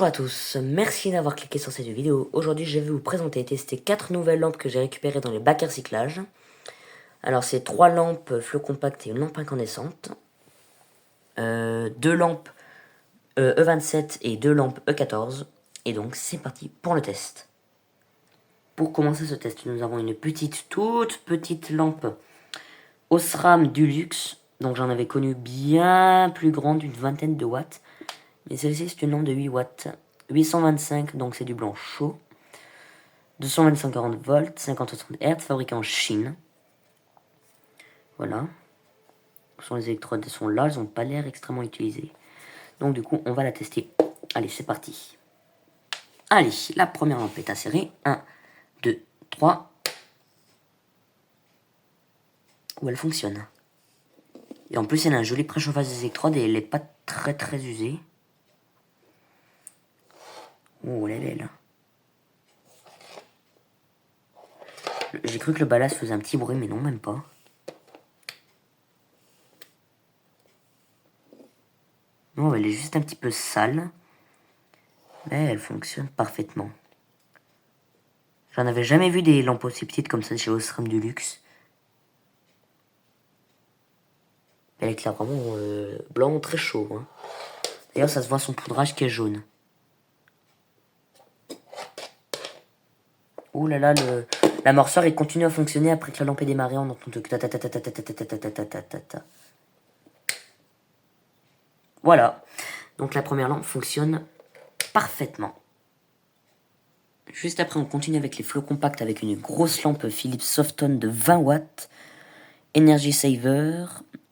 à tous, merci d'avoir cliqué sur cette vidéo. Aujourd'hui je vais vous présenter et tester 4 nouvelles lampes que j'ai récupérées dans les bacs à recyclage. Alors c'est 3 lampes flot compact et une lampe incandescente. 2 lampes E27 et 2 lampes E14. Et donc c'est parti pour le test. Pour commencer ce test, nous avons une toute petite lampe Osram Dulux. Donc j'en avais connu bien plus grande, une vingtaine de watts. Mais celle-ci c'est une lampe de 8 watts. 825, donc c'est du blanc chaud. 225-40 volts, 50-60 Hz, fabriqué en Chine. Voilà. Les électrodes sont là, elles n'ont pas l'air extrêmement utilisées. Donc du coup, on va la tester. Allez, c'est parti. Allez, la première lampe est insérée. 1, 2, 3. Où elle fonctionne. Et en plus, elle a un joli préchauffage des électrodes et elle n'est pas très usée. Oh, elle est belle. J'ai cru que le ballast faisait un petit bruit, mais non, même pas. Non, elle est juste un petit peu sale. Mais elle fonctionne parfaitement. J'en avais jamais vu des lampes aussi petites comme ça chez Osram Dulux. Elle éclaire vraiment blanc très chaud. Hein. D'ailleurs, ça se voit son poudrage qui est jaune. Ouh là là, l'amorceur il continue à fonctionner après que la lampe est démarrée. On entend ta ta ta ta ta ta ta ta ta ta ta ta ta. Voilà. Donc la première lampe fonctionne parfaitement. Juste après, on continue avec les flots compacts avec une grosse lampe Philips Softon de 20 watts. Energy Saver,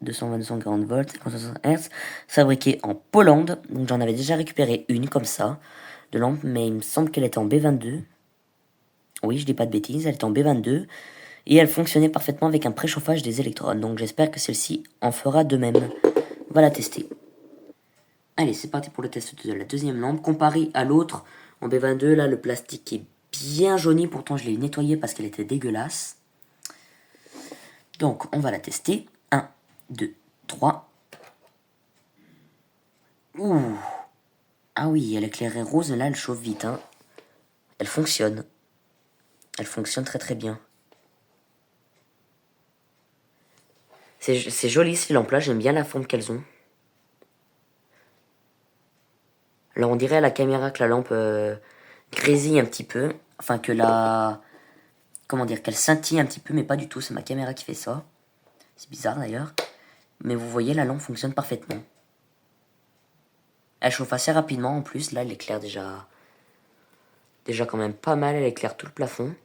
220-240 volts, 50-60 Hz, fabriquée en Pologne. Donc j'en avais déjà récupéré une comme ça, de lampe, mais il me semble qu'elle était en B22. Oui, je dis pas de bêtises, elle était en B22. Et elle fonctionnait parfaitement avec un préchauffage des électrodes. Donc j'espère que celle-ci en fera de même. On va la tester. Allez, c'est parti pour le test de la deuxième lampe. Comparé à l'autre, en B22, là, le plastique est bien jauni. Pourtant, je l'ai nettoyé parce qu'elle était dégueulasse. Donc, on va la tester. 1, 2, 3. Ouh. Ah oui, elle éclairait rose, là, elle chauffe vite. Hein. Elle fonctionne. Elle fonctionne très bien. C'est joli ces lampes-là, j'aime bien la forme qu'elles ont. Alors, on dirait à la caméra que la lampe grésille un petit peu. Enfin, que la... Comment dire, qu'elle scintille un petit peu, mais pas du tout. C'est ma caméra qui fait ça. C'est bizarre d'ailleurs. Mais vous voyez, la lampe fonctionne parfaitement. Elle chauffe assez rapidement en plus. Là, elle éclaire déjà quand même pas mal. Elle éclaire tout le plafond.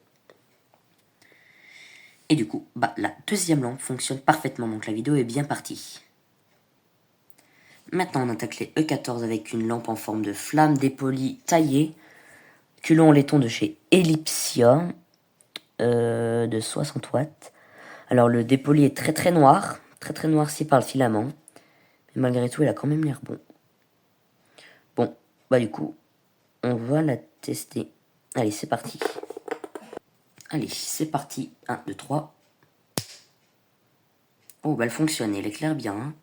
Et du coup, la deuxième lampe fonctionne parfaitement. Donc la vidéo est bien partie. Maintenant, on attaque les E14 avec une lampe en forme de flamme dépolie taillée. Culot en laiton de chez Ellipsia. De 60 watts. Alors le dépoli est très noir. Très noirci par le filament. Mais malgré tout, elle a quand même l'air bon. Bon, du coup, on va la tester. Allez, c'est parti. Allez, c'est parti. 1, 2, 3. Oh, elle fonctionne, elle éclaire bien. Hein.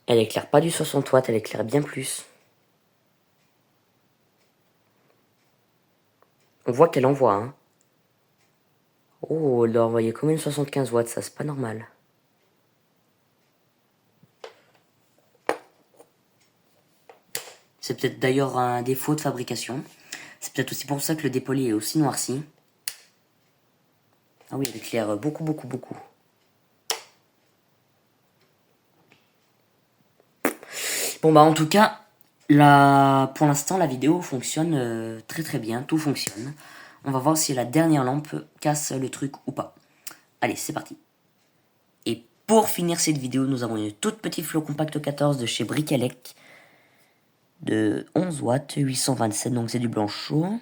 Elle éclaire pas du 60 watts, elle éclaire bien plus. On voit qu'elle envoie. Hein. Oh, elle doit envoyer quand même 75 watts, ça c'est pas normal. C'est peut-être d'ailleurs un défaut de fabrication. C'est peut-être aussi pour ça que le dépoli est aussi noirci. Ah oui, elle éclaire beaucoup. Bon en tout cas, pour l'instant la vidéo fonctionne très bien, tout fonctionne. On va voir si la dernière lampe casse le truc ou pas. Allez, c'est parti. Et pour finir cette vidéo, nous avons une toute petite flow compact 14 de chez Bricolec de 11 watts, 827, donc c'est du blanc chaud.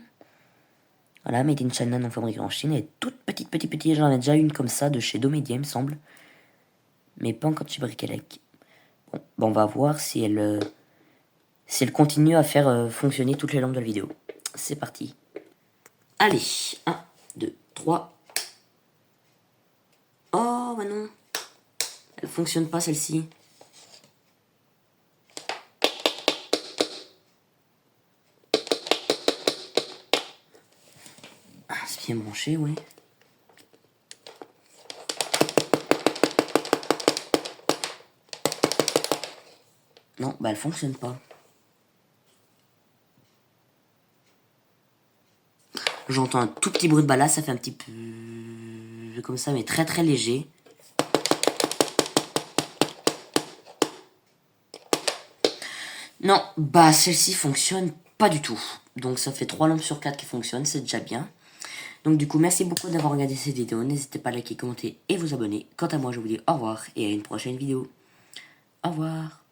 Voilà, made in China, non fabriqué en Chine. Elle est toute petite, j'en ai déjà une comme ça de chez Domedia, il me semble. Mais pas encore de chez Bricolec. Bon, on va voir si elle continue à faire fonctionner toutes les lampes de la vidéo. C'est parti. Allez, 1, 2, 3. Oh, bah non. Elle fonctionne pas celle-ci. bien branché, oui. Non, bah elle fonctionne pas. J'entends un tout petit bruit de balle, ça fait un petit peu comme ça, mais très très léger. Non, bah celle-ci fonctionne pas du tout. Donc ça fait 3 lampes sur 4 qui fonctionnent, c'est déjà bien. Donc du coup, merci beaucoup d'avoir regardé cette vidéo. N'hésitez pas à liker, commenter et vous abonner. Quant à moi, je vous dis au revoir et à une prochaine vidéo. Au revoir.